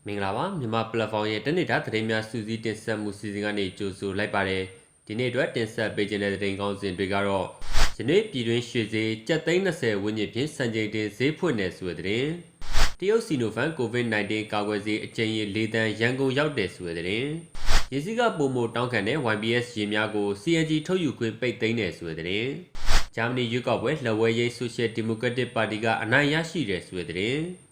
မင်္ဂလာပါမြန်မာပလက်ဖောင်းရဲ့တနေ့တာသတင်းများစူးစီးတင်ဆက်မှုစီစဉ်ကနေကြိုဆိုလိုက်ပါတယ်ဒီနေ့အတွက်တင်ဆက်ပေးခြင်းတဲ့သတင်းကောင်းစဉ်တွေကတော့ယနေ့ပြည်တွင်းရွှေဈေးကျပ်သိန်း20ဝန်းကျင်ဖြင့်စံချိန်တင်ဈေးဖွင့်နေဆိုတဲ့သတင်းတရုတ်စီနိုဖန်ကိုဗစ် -19 ကာကွယ်ဆေးအကြိမ်ရေ၄တန်းရန်ကုန်ရောက်တယ်ဆိုတဲ့သတင်းရေစီးကပုံမတောင်းခံတဲ့ YBS ရေများကို CNG ထုတ်ယူခွင့်ပိတ်သိမ်းတယ်ဆိုတဲ့သတင်းဂျာမနီရွေးကောက်ပွဲလက်ဝဲရေးဆိုရှယ်ဒီမိုကရက်တစ်ပါတီကအနိုင်ရရှိတယ်ဆိုတဲ့သတင်း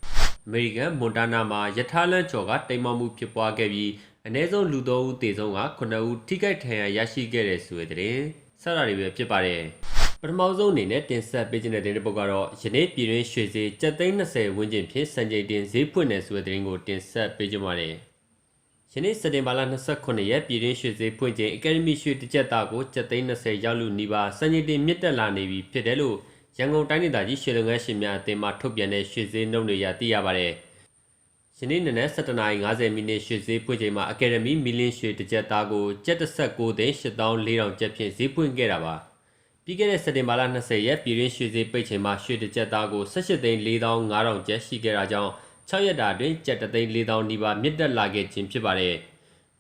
အမေရိကန်မွန်တာနာမှာရထားလမ်းကျော်ကတိမ်မှောက်မှုဖြစ်ပွားခဲ့ပြီးအနည်းဆုံးလူ3ဦးသေဆုံးက9ဦးထိခိုက်ဒဏ်ရာရရှိခဲ့တဲ့ဆိုတဲ့သတင်းစတာတွေပဲဖြစ်ပါတယ်ပထမဆုံးအနေနဲ့တင်ဆက်ပေးခြင်းတဲ့သတင်းတစ်ပုဒ်ကတော့ယနေ့ပြည်တွင်းရွှေဈေးကျပ်သိန်း20ဝန်းကျင်ဖြင့်စံချိန်တင်ဈေးဖွင့်နေဆိုတဲ့သတင်းကိုတင်ဆက်ပေးကြပါမယ်ယနေ့စက်တင်ဘာလ29ရက်ပြည်တွင်းရွှေဈေးဖွင့်ချိန်အကယ်ဒမီရွှေတစ်ကျပ်သားကိုကျပ်သိန်း20ရောက်လူနီးပါးစံချိန်တင်မြင့်တက်လာနေပြီဖြစ်တယ်လို့ရန်ကုန်တိုင်းဒေသကြီးရွှေလုပ်ငန်းရှင်များအသင်းမှထုတ်ပြန်တဲ့ရွှေဈေးနှုန်းတွေရသိရပါတယ်။ယနေ့နနက်7:50မိနစ်ရွှေဈေးဖွင့်ချိန်မှာအကယ်ဒမီမီလင်းရွှေတစ်ကျပ်သားကိုကျပ်19သိန်း8400ကျပ်ဖြင့်ဈေးဖွင့်ခဲ့တာပါ။ပြီးခဲ့တဲ့စက်တင်ဘာလ20ရက်ပြည်တွင်းရွှေဈေးပိတ်ချိန်မှာရွှေတစ်ကျပ်သားကို18သိန်း4500ကျပ်ရှိခဲ့တာကြောင့်6ရက်တာအတွင်းကျပ်3သိန်း4000နီးပါးမြင့်တက်လာခဲ့ခြင်းဖြစ်ပါတယ်။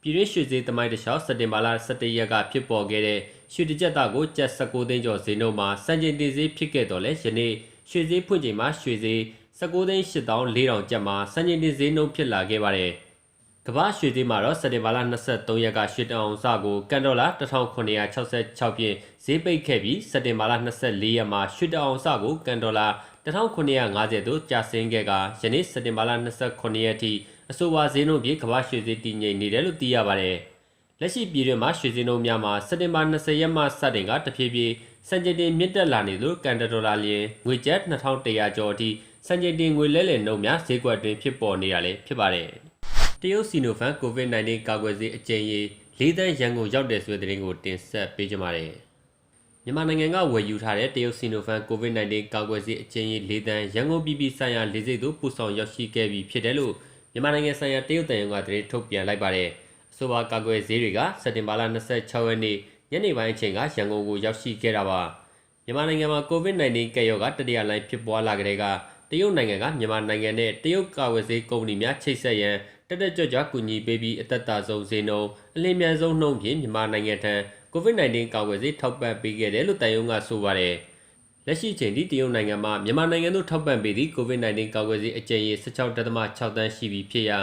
ပြည်တွင်းရွှေဈေးသမိုင်းတစ်လျှောက်စက်တင်ဘာလ17ရက်ကဖြစ်ပေါ်ခဲ့တဲ့ရွှေတစ်ကျပ်သားကိုကျပ်19သိန်းကျော်ဈေးနှုန်းမှာစံချိန်တင်ဈေးဖြစ်ခဲ့တော့လဲယနေ့ရွှေဈေးဖွင့်ချိန်မှာရွှေဈေး19သိန်း8400ကျပ်မှာစံချိန်တင်ဈေးနှုန်းဖြစ်လာခဲ့ပါတယ်။ကမ္ဘာရွှေဈေးမှာတော့စက်တင်ဘာလ23ရက်ကရွှေတအောင်စကိုကန်ဒေါ်လာ1966ဖြင့်ဈေးပိတ်ခဲ့ပြီးစက်တင်ဘာလ24ရက်မှာရွှေတအောင်စကိုကန်ဒေါ်လာ1950သို့ကျဆင်းခဲ့ကယနေ့စက်တင်ဘာလ29ရက်ထိအဆိုပါဈေးနှုန်းဖြင့်ကမ္ဘာရွှေဈေးတည်ငြိမ်နေတယ်လို့သိရပါတယ်။လက်ရှိပြည်တွင်းမှာရွှေဈေးနှုန်းများမှာစက်တင်ဘာ20ရက်မှစတင်ကတဖြည်းဖြည်းစံချိန်တင်မြင့်တက်လာနေလို့ကန်ဒေါ်လာလျင်ငွေကျပ်2100ကျော်အထိစံချိန်တင်ငွေလဲလှယ်နှုန်းများဈေးကွက်တွင်ဖြစ်ပေါ်နေတာလည်းဖြစ်ပါတယ်။တရုတ်စီနိုဖန်ကိုဗစ် -19 ကာကွယ်ဆေးအကြိမ်ရေ၄တန်းရန်ကုန်ရောက်တယ်ဆိုတဲ့သတင်းကိုတင်ဆက်ပေးကြပါမယ်။မြန်မာနိုင်ငံကဝယ်ယူထားတဲ့တရုတ်စီနိုဖန်ကိုဗစ် -19 ကာကွယ်ဆေးအကြိမ်ရေ၄တန်းရန်ကုန်ပြည်ပြည်ဆိုင်ရာလေဆိပ်သို့ပို့ဆောင်ရောက်ရှိခဲ့ပြီးဖြစ်တယ်လို့မြန်မာနိုင်ငံဆိုင်ရာတရုတ်တန်ယုံကသတင်းထုတ်ပြန်လိုက်ပါတယ်။အဆိုပါကာကွယ်ဆေးတွေကစက်တင်ဘာလ26ရက်နေ့ညနေပိုင်းအချိန်ကရန်ကုန်ကိုရောက်ရှိခဲ့တာပါ။မြန်မာနိုင်ငံမှာကိုဗစ် -19 ကပ်ရောဂါတတိယလှိုင်းဖြစ်ပွားလာကြတဲ့ကတရုတ်နိုင်ငံကမြန်မာနိုင်ငံနဲ့တရုတ်ကာကွယ်ဆေးကုမ္ပဏီများချိတ်ဆက်ရန်တက်ကြွကြွကူညီပေးပြီးအသက်တာဆုံးဈေးနှုန်းအလင်းမြန်ဆုံးနှုန်းဖြင့်မြန်မာနိုင်ငံထံကိုဗစ် -19 ကာကွယ်ဆေးထောက်ပံ့ပေးခဲ့တယ်လို့တန်ယုံကဆိုပါတယ်။လက်ရှိချိန်ထိတရုတ်နိုင်ငံမှာမြန်မာနိုင်ငံသို့ထောက်ပံ့ပေးသည့်ကိုဗစ် -19 ကာကွယ်ဆေးအကြိမ်ရေ16.6 တန်းရှိပြီဖြစ်ရာ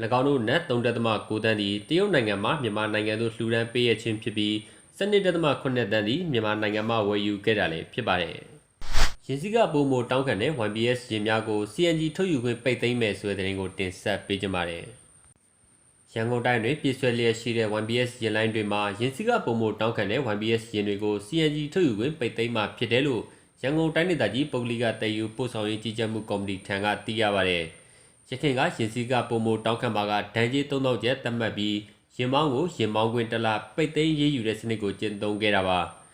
၎င်းတို့နက်3.9 တန်းသည်တရုတ်နိုင်ငံမှမြန်မာနိုင်ငံသို့လှူဒန်းပေးရခြင်းဖြစ်ပြီး12.8 တန်းသည်မြန်မာနိုင်ငံမှဝယ်ယူခဲ့တာလည်းဖြစ်ပါတယ်။ရင်းစည်းကပုံမတောင်းခံတဲ့ YBS ရေများကို CNG ထုတ်ယူခွင့်ပိတ်သိမ်းမယ်ဆိုတဲ့သတင်းကိုတင်ဆက်ပေးကြပါမယ်။ရန်ကုန်တိုင်းတွင်ပြည့်စွဲလျက်ရှိတဲ့ YBS ရေလိုင်းတွေမှာရင်းစည်းကပုံမတောင်းခံတဲ့ YBS ရေတွေကို CNG ထုတ်ယူခွင့်ပိတ်သိမ်းမှာဖြစ်တယ်လို့ရန်ကုန်တိုင်းဒေသကြီးပုဂ္ဂလိကတည်ယူပို့ဆောင်ရေးကြီးကြပ်မှုကော်မတီထံကသိရပါတယ်။ရခိုင်ကရင်းစည်းကပုံမတောင်းခံပါကဒဏ်ကြေး3000ကျပ်သတ်မှတ်ပြီးရင်မောင်းကိုရင်မောင်းခွင့်တစ်လပိတ်သိမ်းရေးယူတဲ့စနစ်ကိုကျင့်သုံးခဲ့တာပါ။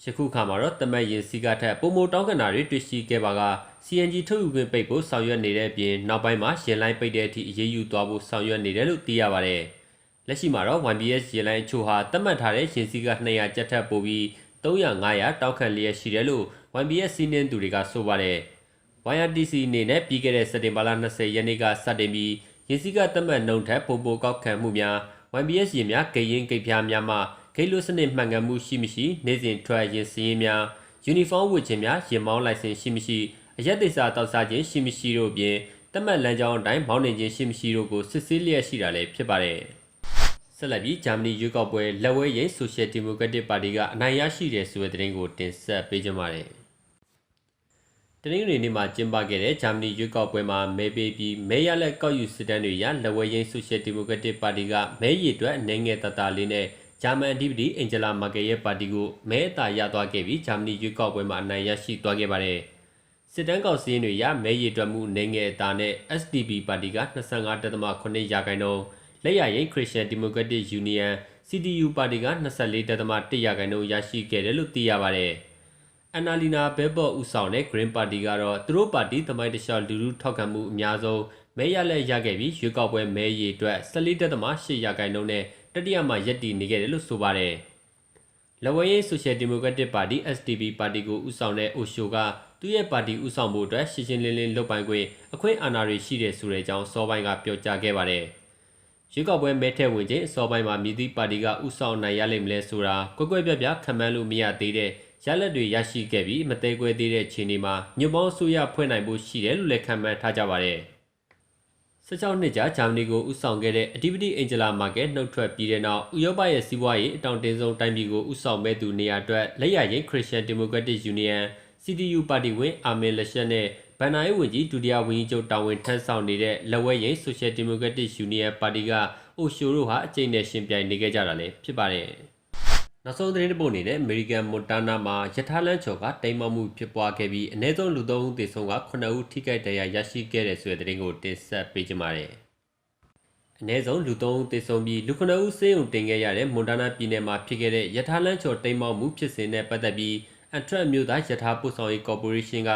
ယခုခါမှာတော့တမတ်ရင်စီကထက်ပုံမတောင်းခံတာတွေတွေ့ရှိခဲ့ပါက CNG ထုတ်ယူခွင့်ပိတ်ဖို့ဆောင်ရွက်နေတဲ့အပြင်နောက်ပိုင်းမှာရင်လိုင်းပိတ်တဲ့အထိအရေးယူသွားဖို့ဆောင်ရွက်နေတယ်လို့သိရပါတယ်။လက်ရှိမှာတော့ YBS ရင်လိုင်းအချို့ဟာတတ်မှတ်ထားတဲ့ရင်စီက200ကျပ်ထက်ပိုပြီး300-500တောက်ခံလျက်ရှိတယ်လို့ YBS စီးနှင်းသူတွေကဆိုပါတယ်။ YRTC အနေနဲ့ပြီးခဲ့တဲ့စက်တင်ဘာလ20ရက်နေ့ကစတင်ပြီးရင်စီကတတ်မှတ်နှုန်းထက်ပိုကောက်ခံမှုများ YBS ရင်များဂိတ်ရင်ဂိတ်ဖျားများမှဂိတ်လိုစနစ်မှန်ကန်မှုရှိမရှိနေ့စဉ်ထွက်ရင်စည်းများယူနီဖောင်းဝတ်ခြင်းများရင်မောင်းလိုင်စင်ရှိမရှိအရက်သေစာတောက်စားခြင်းရှိမရှိတို့ပြင်တတ်မှတ်လမ်းကြောင်းအတိုင်းမောင်းနှင်ခြင်းရှိမရှိတို့ကိုစစ်ဆေးလျက်ရှိတာလည်းဖြစ်ပါတယ်။ဆက်လက်ပြီးဂျာမနီရွေးကောက်ပွဲလက်ဝဲရိပ်ဆိုရှယ်ဒီမိုကရက်တစ်ပါတီကအနိုင်ရရှိတယ်ဆိုတဲ့သတင်းကိုတင်ဆက်ပေးကြပါမယ်။တနင်္ဂနွေနေ့မှာကျင်းပခဲ့တဲ့ဂျာမနီရွေးကောက်ပွဲမှာမဲပေးပြီးမဲရလက်ကောက်ယူစစ်တမ်းတွေရလက်ဝဲရိပ်ဆိုရှယ်ဒီမိုကရက်တစ်ပါတီကမဲရည်အတွက်အနေငယ်တတလေးနဲ့ဂျာမန်အဓိပတိအင်ဂျလာမာကယ်ရဲ့ပါတီကိုမဲအသာရသွားခဲ့ပြီးဂျာမနီရွေးကောက်ပွဲမှာအနိုင်ရရှိသွားခဲ့ပါတယ်။စစ်တမ်းကောက်စည်းတွေရမဲရည်တွက်မှုနေငယ်အသာနဲ့ SDP ပါတီက25.8ရာခိုင်နှုန်းလက်ရရိပ်ခရစ်ယာန်ဒီမိုကရက်တစ်ယူနီယံ CDU ပါတီက24.1ရာခိုင်နှုန်းရရှိခဲ့တယ်လို့သိရပါတယ်။အန်နာလီနာဘဲဘော့ဦးဆောင်တဲ့ Green ပါတီကတော့သူတို့ပါတီသမိုင်းတခြားလူထုထောက်ခံမှုအများဆုံးမဲရလက်ရခဲ့ပြီးရွေးကောက်ပွဲမဲရည်အတွက်14.8ရာခိုင်နှုန်းနဲ့တတိယမှာရပ်တည်နေခဲ့တယ်လို့ဆိုပါတယ်။လက်ဝဲရေးဆိုရှယ်ဒီမိုကရက်တစ်ပါတီ SDP ပါတီကိုဦးဆောင်တဲ့အိုရှိုက သူ့ရဲ့ပါတီဥဆောင်မှုအတွက်ရှင်းရှင်းလင်းလင်းလုပ်ပိုင်ခွင့်အခွင့်အာဏာတွေရှိတဲ့ဆိုတဲ့အကြောင်းစောပိုင်းကပြောကြားခဲ့ပါတယ်။ရွေးကောက်ပွဲမဲထည့်ဝင်ခြင်းစောပိုင်းမှာမြည်သည့်ပါတီကဥဆောင်နိုင်ရလိမ့်မလဲဆိုတာကွက်ကွက်ပြပြခံမှန်းလို့မရသေးတဲ့ရလဒ်တွေရရှိခဲ့ပြီးမသေးခွဲသေးတဲ့ခြေအနေမှာညွန့်ပေါင်းအစိုးရဖွဲ့နိုင်ဖို့ရှိတယ်လို့လည်းခံမှန်းထားကြပါတယ်။16နှစ်ကြာဂျာမနီကိုဥဆောင်ခဲ့တဲ့အဓိပတိအင်ဂျလာမာကယ်နှုတ်ထွက်ပြီးတဲ့နောက်ဥရောပရဲ့စီးပွားရေးအတောင်တင်းဆုံးတိုင်းပြည်ကိုဥဆောင်မဲ့သူနေရာအတွက်လက်ရရင်ခရစ်ယာန်ဒီမိုကရက်တစ်ယူနီယံ CDU ပါတီဝင်အာမင်လက်ချက်နဲ့ဗန်နာရေးဝန်ကြီးဒုတိယဝန်ကြီးချုပ်တာဝန်ထမ်းဆောင်နေတဲ့လက်ဝဲရင်ဆိုရှယ်ဒီမိုကရက်တစ်ယူနီယံပါတီကအိုရှိုတို့ဟာအကျိန်နဲ့ရှင်ပြိုင်နေခဲ့ကြတာလည်းဖြစ်ပါတယ်။နောက်ဆုံးသတင်းတစ်ပုဒ်အနေနဲ့အမေရိကန်မွန်တာနာမှာရထားလမ်းချော်ကတိမ်မောက်မှုဖြစ်ပွားခဲ့ပြီးအနည်းဆုံးလူ3ဦးသေဆုံးက9ဦးထိခိုက်ဒဏ်ရာရရှိခဲ့တဲ့ဆိုတဲ့သတင်းကိုတင်ဆက်ပေးကြပါမယ်။အနည်းဆုံးလူ3ဦးသေဆုံးပြီးလူ9ဦးဆေးရုံတင်ခဲ့ရတဲ့မွန်တာနာပြည်နယ်မှာဖြစ်ခဲ့တဲ့ရထားလမ်းချော်တိမ်မောက်မှုဖြစ်စဉ်နဲ့ပတ်သက်ပြီးအန်ထရက်မြို့သားရထားပို့ဆောင်ရေးကော်ပိုရေးရှင်းက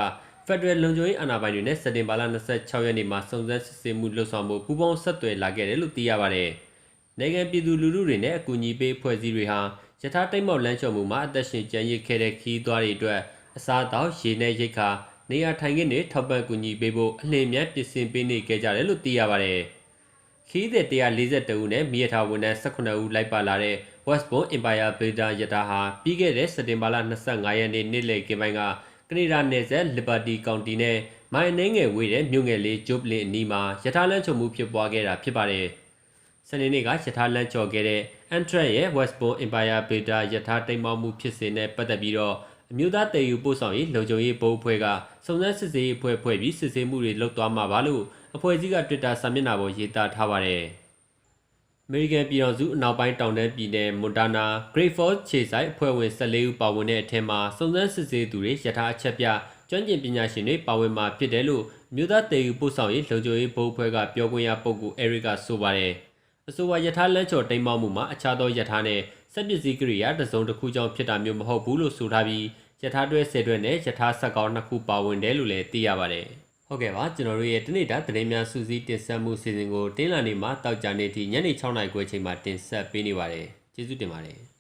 ဖက်ဒရယ်လုံခြုံရေးအာဏာပိုင်တွေနဲ့စက်တင်ဘာလ26ရက်နေ့မှာစုံစမ်းစစ်ဆေးမှုလှုပ်ဆောင်မှုပူးပေါင်းဆက်သွယ်လာခဲ့တယ်လို့သိရပါတယ်။နိုင်ငံပြည်သူလူထုတွေနဲ့အကူအညီပေးအဖွဲ့အစည်းတွေဟာရထားတိမ်မောက်လမ်းချော်မှုမှာအသက်ရှင်ကျန်ရစ်ခဲ့တဲ့ခီးသွားတွေအတွက်အစားအသောက်ရေနဲ့ရိက္ခာနေရာထိုင်ခင်းတွေထောက်ပံ့ကူညီပေးဖို့အလင်းမြတ်ပြင်ဆင်ပေးနေခဲ့ကြတယ်လို့သိရပါတယ်။ခီးသည်142ဦးနဲ့မိရထားဝန်ထမ်း18ဦးလိုက်ပါလာတဲ့ Westbourne Empire Builder ရထားဟာပြီးခဲ့တဲ့စက်တင်ဘာလ25ရက်နေ့နေ့လယ်ကပိုင်းကကနေဒါနယ်စပ် Liberty County နဲ့မိုင်နှင်းငယ်ဝေးတဲ့မြို့ငယ်လေး Joplin အနီးမှာရထားလမ်းချုံမှုဖြစ်ပွားခဲ့တာဖြစ်ပါတယ်။စနေနေ့ကရထားလမ်းချော်ခဲ့တဲ့ Amtrak ရဲ့ Westbourne Empire Builder ရထားတိမ်မောက်မှုဖြစ်စဉ်နဲ့ပတ်သက်ပြီးတော့အမျိုးသားတည်ယူပို့ဆောင်ရေးလုံခြုံရေးဘုတ်အဖွဲ့ကစုံစမ်းစစ်ဆေးရေးအဖွဲ့ဖွဲ့ပြီးစစ်ဆေးမှုတွေလုပ်သွားမှာပါလို့အဖွဲ့အစည်းက Twitter စာမျက်နှာပေါ်ရေးသားထားပါတယ်။အမေရိကန်ပြည်ထောင်စုအနောက်ပိုင်းတောင်တန်းပြည်နယ်မွန်တာနာ Great Falls ခြေဆိုင်အဖွဲ့ဝင်14ဦးပါဝင်တဲ့အထက်မှာစုံစမ်းစစ်ဆေးသူတွေရထားအချက်ပြကျွမ်းကျင်ပညာရှင်တွေပါဝင်မှာဖြစ်တယ်လို့မြို့သားတည်ယူပို့ဆောင်ရေးလုံခြုံရေးဘုတ်အဖွဲ့ကပြောခွင့်ရပုဂ္ဂိုလ် Eric ကဆိုပါတယ်။အဆိုပါရထားလမ်းချော်တိမ်မောက်မှုမှာအခြားသောရထားနဲ့စက်ပစ္စည်းကိရိယာတစ်စုံတစ်ခုကြောင့်ဖြစ်တာမျိုးမဟုတ်ဘူးလို့ဆိုထားပြီးရထားတွဲ10တွဲနဲ့ရထားဆက်ကောင်း2ခုပါဝင်တယ်လို့လည်းသိရပါတယ်။ဟုတ်ကဲ့ပါကျွန်တော်တို့ရဲ့တနေ့တာသတင်းများစူးစီးတင်ဆက်မှုစီစဉ်ကိုတင်းလာနေမှာတောက်ကြနေသည့်ညနေ6:00နာရီခွဲချိန်မှာတင်ဆက်ပေးနေပါတယ်ကျေးဇူးတင်ပါတယ်